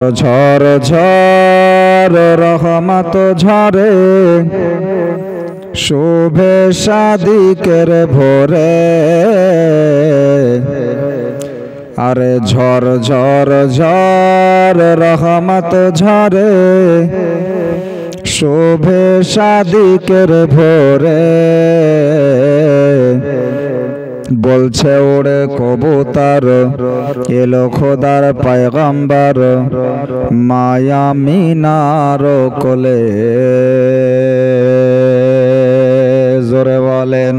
ঝড় ঝড় রহমত ঝরে শোভে সাদিকের ভোরে। আরে ঝড় ঝড় ঝড় রহমত ঝরে শোভে সাদিকের ভোরে। বলছে ওড়ে কবুতর এলো খোদার পয়গম্বর মায়া মিনার কোলে। জোরে বলেন।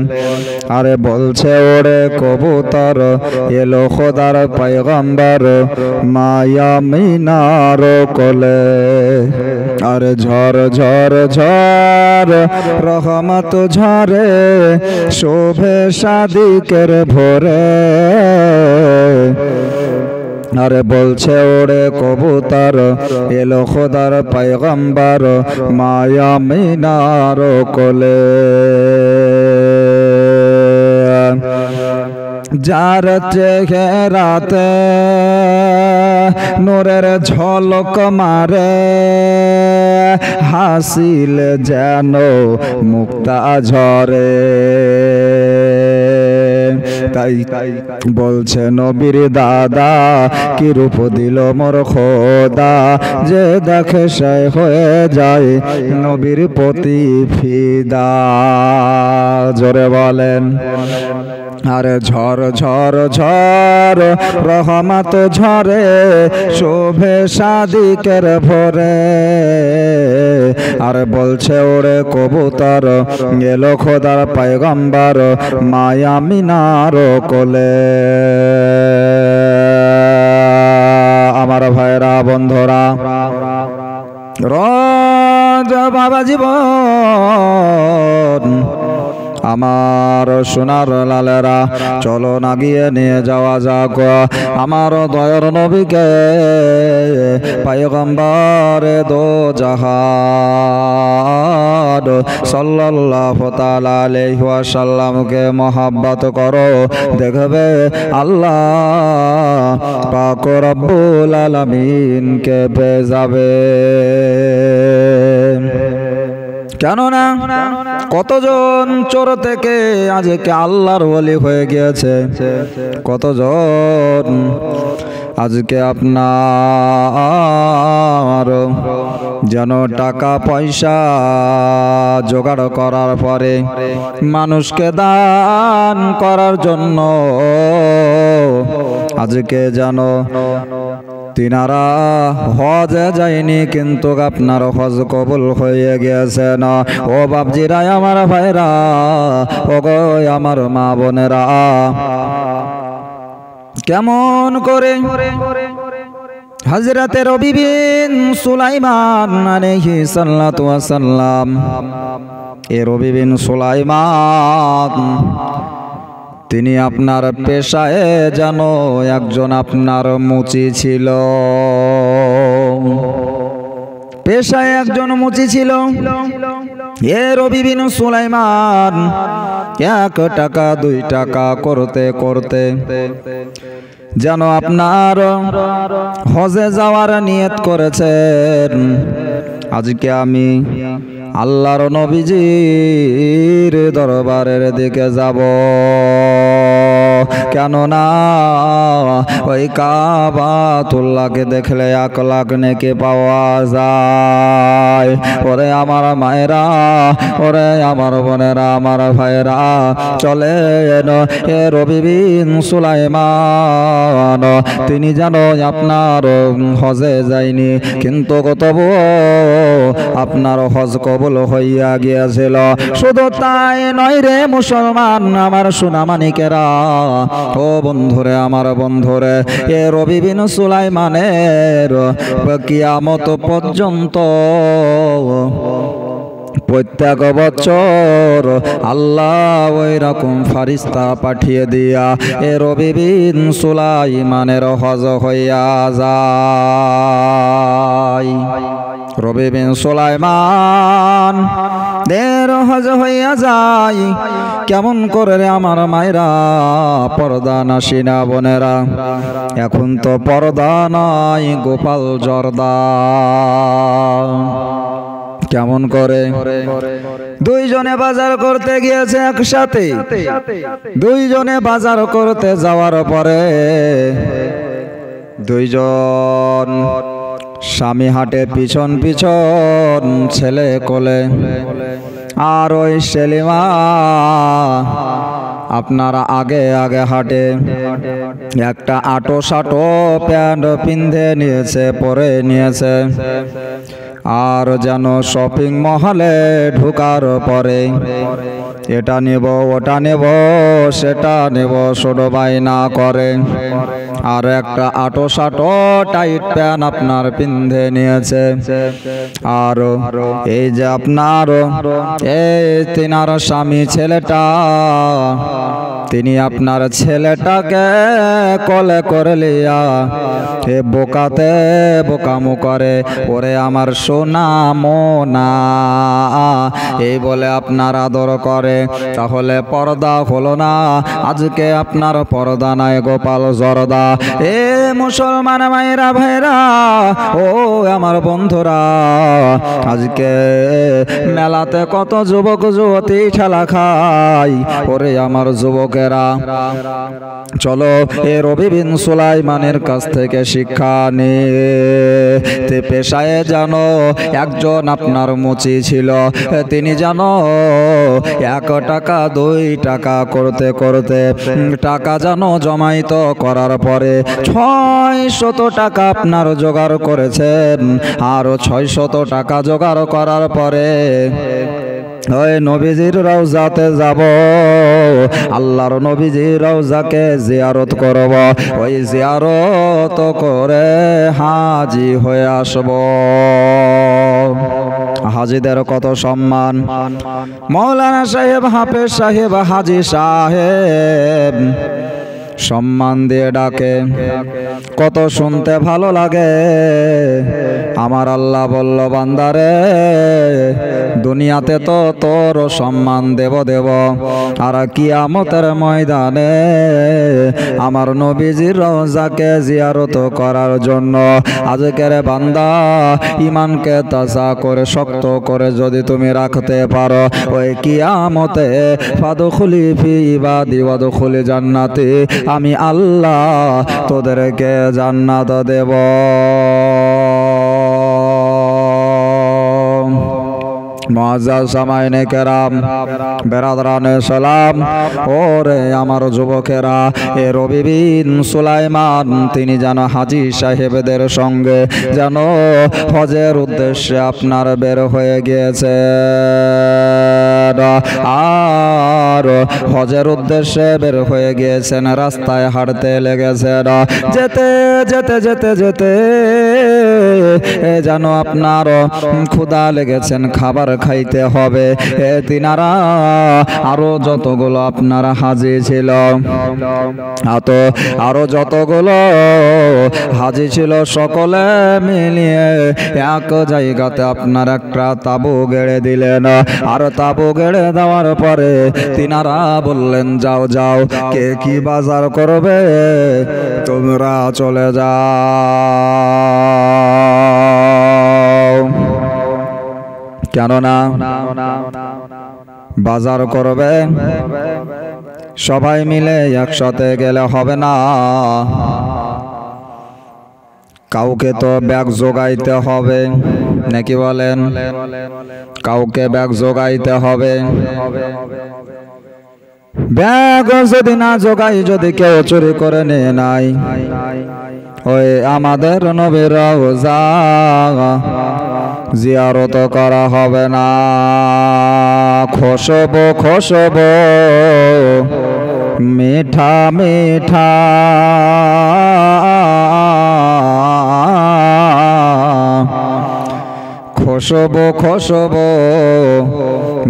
আরে বলছে ওড়ে কবুতর এলো খোদার পয়গম্বর মায়া মিনার কোলে। আরে ঝড় ঝড় ঝড় রহমত ঝরে শোভে সাদিকের ভোরে। আরে বলছে ওড়ে কবুতর এলো খোদার পয়গম্বর মায়া মিনার কোলে। যার চেহারাতে নূরের ঝলক মারে হাসিল যেন মুক্তা ঝরে। তাই বলছে নবীর দাদা কি রূপ দিল মোর খোদা, যে দেখে সে হয়ে যায় নবীর প্রতি ফিদা। জোরে বলেন। আরে ঝড় ঝড় ঝড় রহমত ঝরে শোভে সাদিকের ভোরে। আর বলছে ওড়ে কবুতর এলো খোদার পয়গম্বর মায়া মিনার কোলে। আমার ভাইরা বন্ধুরা, রোজ বাবা জীবন আমার সোনার লালেরা, চলো না গিয়ে নিয়ে যাওয়া যাক আমার দয়ার নবীকে পয়গম্বরে দো জাহান সাল্লাল্লাহু তাআলা আলাইহি ওয়াসাল্লামকে মহব্বত করো, দেখবে আল্লাহ পাক রব্বুল আলামিনকে পেয়ে যাবে। কেননা কতজন চোর থেকে আজকে আল্লাহর ওলি হয়ে গিয়েছে, কতজন আজকে আপনার যেন টাকা পয়সা জোগাড় করার পরে মানুষকে দান করার জন্য আজকে যেন তিনারা হজে যায়নি, কিন্তু আপনার হজ কবুল হয়ে গেছে না। ও বাপজিরা, আমার ভাইরা, ও গো আমার মা বোনেরা, কেমন করে হযরতে রবি বিন সুলাইমান আলাইহিস সালাতু ওয়াস সালাম, এ রবি বিন সুলাইমান তিনি আপনার পেশায় যেন একজন আপনার মুচি ছিল, পেশায় একজন মুচি ছিল। এ রবি বিন সুলাইমান 1 টাকা 2 টাকা করতে করতে যেন আপনার হজে যাওয়ার নিয়ত করেছেন। আজকে আমি আল্লাহর নবীজির দরবারের দিকে যাব, কেননা ওই কাবাতুল্লাহকে দেখলে 1 লাখ নেকি পাওয়া যায়। ওরে আমার মায়েরা, ওরে আমার বোনেরা, আমার ভাইরা, চলেন এ রবি বিন সুলাইমান তিনি যেন আপনার হজে যায়নি, কিন্তু তবু আপনার হজ কবুল হইয়া গিয়েছিল। শুধু তাই নয় রে মুসলমান, আমার সোনামানিকেরা, ও বন্ধুরে, আমার বন্ধুরে, এ রবি বিন সুলাইমানের কিয়ামত পর্যন্ত প্রত্যেক বছর আল্লাহ ওই রকম ফারিস্তা পাঠিয়ে দিয়া এ রবি বিন সুলাইমানের হজ হইয়া যায়। রবি বিন সুলাইমান দের হজ হইয়া যায়। কেমন করে রে আমার মায়েরা পর্দা নাসি না বোনেরা, এখন তো পর্দা নাই গোপাল জর্দা। কেমন করে দুইজনে বাজার করতে গিয়েছে একসাথে, দুইজনে বাজার করতে যাওয়ার পরে দুইজন স্বামী হাঁটে পিছন পিছন ছেলে কোলে, আর ওই সেলিমা আপনারা আগে আগে হাঁটে। একটা আটো সাটো প্যান্ট পিন্ধে নিয়েছে, পরে নিয়েছে, আর যেন শপিং মহলে ঢোকার পরে এটা নেব ওটা নেব সেটা নেব ছোট বায়না করে, আর একটা আটো সাটো টাইট প্যান্ট আপনার পিন্ধে নিয়েছে। আর এই যে আপনার এই তিনার স্বামী ছেলেটা, তিনি আপনার ছেলেটাকে কলে করে লিয়া হে বোকাতে বোকামো করে, ওরে আমার সোনা মোনা এই বলে আপনার আদর করে। তাহলে পর্দা হলো না, আজকে আপনার পর্দা নাই গোপাল জর্দা। এ মুসলমান মায়েরা ভাইরা, ও আমার বন্ধুরা, আজকে মেলাতে কত যুবক যুবতী ঠেলা খায়, ওরে আমার যুবকেরা চলো এ রবি বিন সুলাইমানের কাছ থেকে শিক্ষা নিতে। পেশায় জানো একজন আপনার মুচি ছিল, তিনি জানো 1 টাকা 2 টাকা করতে করতে টাকা জানো জমাইত করার পরে 600 টাকা আপনার জোগাড় করেছেন। আর 600 টাকা জোগাড় করার পরে ওই নবীজির রওজাতে যাব, আল্লাহর নবীজির রওজাকে জিয়ারত করব, ওই জিয়ারত করে হাজি হয়ে আসব। হাজিদের কত সম্মান, মৌলানা সাহেব, হাফেজ সাহেব, হাজি সাহেব সম্মান দিয়ে ডাকে, কত শুনতে ভালো লাগে। আমার আল্লাহ বলল বান্দারে দুনিয়াতে তো তোর সম্মান দেব দেব, আর কিয়ামতের ময়দানে আমার নবীজির রওজাকে জিয়ারত করার জন্য আজকের বান্দা ইমানকে তাজা করে শক্ত করে যদি তুমি রাখতে পারো, ওই কিয়ামতে ফাদখুলি ফি ইবাদি ওয়াদখুলি জান্নাতি, আমি আল্লাহ তোদেরকে জান্নাত দেব। মুআজ্জাজ সামাইনে কেরাম, বেরাদরানে সালাম, ওরে আমার যুবকেরা, এ রবি বিন সুলাইমান তিনি যেন হাজি সাহেবদের সঙ্গে যেন হজের উদ্দেশ্যে আপনার বের হয়ে গিয়েছে, আর হজের উদ্দেশ্যে বের হয়ে গিয়েছেন। রাস্তায় হাঁটতে লেগেছেন, যেতে যেতে যেতে যেতে যেন আপনার ক্ষুধা লেগেছেন, খাবার খাইতে হবে। তিনারা আরো যতগুলো আপনার হাজি ছিল, আরো যতগুলো হাজি ছিল সকলে মিলিয়ে এক জায়গাতে আপনার একটা তাবু গেড়ে দিলেন। আর তাবু গেড়ে দেওয়ার পরে তিনারা বললেন যাও যাও, কে কি বাজার করবে তোমরা চলে যাও, কেননা বাজার করবে সবাই মিলে একসাথে গেলে হবে না, কাউকে তো ব্যাগ জোগাইতে হবে, নাকি বলেন? কাউকে ব্যাগ জোগাইতে হবে। ব্যাগ যদি না জোগাই, যদি কেউ চুরি করে নিয়ে নাই, ওই আমাদের নবীর রওজা জিয়ারত করা হবে না। খুশবু খুশবু মিঠা মিঠা খুশবু খুশবু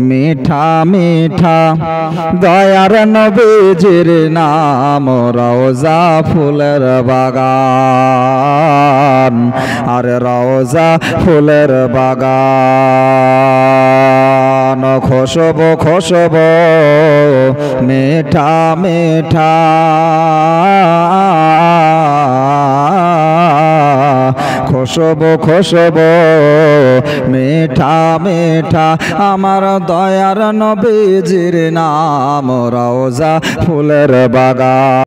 মিঠা মিঠা দয়ার নবীজির নাম রওজা ফুলের বাগান, আরে রওজা ফুলের বাগান। খুশবু খুশবু মিঠা মিঠা খুশবু খুশবু মিঠা মিঠা আমার দয়ার নবীজির নাম রওজা ফুলের বাগান।